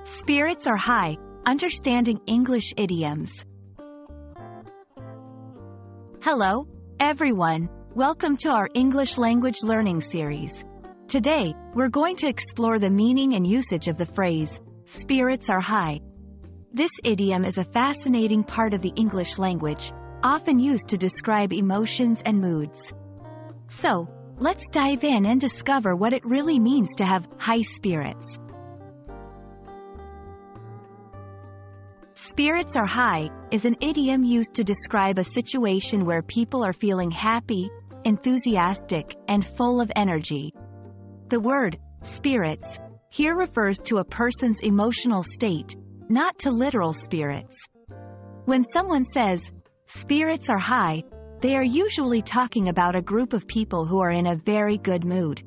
Spirits are high, understanding English idioms. Hello, everyone. Welcome to our English language learning series. Today, we're going to explore the meaning and usage of the phrase, spirits are high. This idiom is a fascinating part of the English language, often used to describe emotions and moods. So, let's dive in and discover what it really means to have high spirits. Spirits are high is an idiom used to describe a situation where people are feeling happy, enthusiastic, and full of energy. The word, spirits, here refers to a person's emotional state, not to literal spirits. When someone says, spirits are high, they are usually talking about a group of people who are in a very good mood.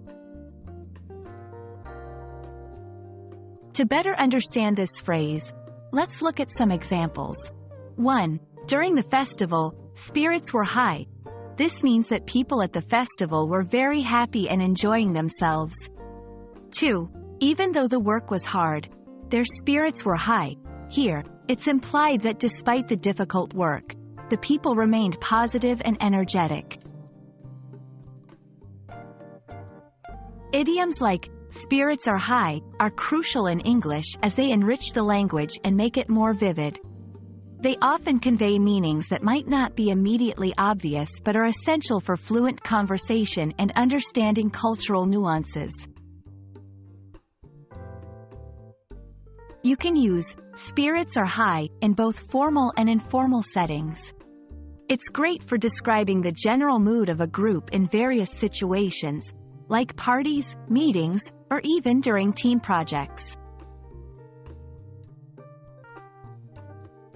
To better understand this phrase, let's look at some examples. 1. During the festival, spirits were high. This means that people at the festival were very happy and enjoying themselves. 2. Even though the work was hard, their spirits were high. Here, it's implied that despite the difficult work, the people remained positive and energetic. Idioms like spirits are high are crucial in English as they enrich the language and make it more vivid. They often convey meanings that might not be immediately obvious but are essential for fluent conversation and understanding cultural nuances. You can use spirits are high in both formal and informal settings. It's great for describing the general mood of a group in various situations, like parties, meetings, or even during team projects.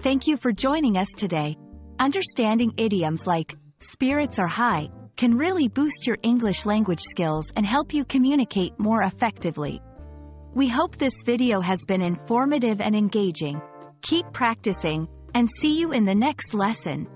Thank you for joining us today. Understanding idioms like spirits are high can really boost your English language skills and help you communicate more effectively. We hope this video has been informative and engaging. Keep practicing, and see you in the next lesson.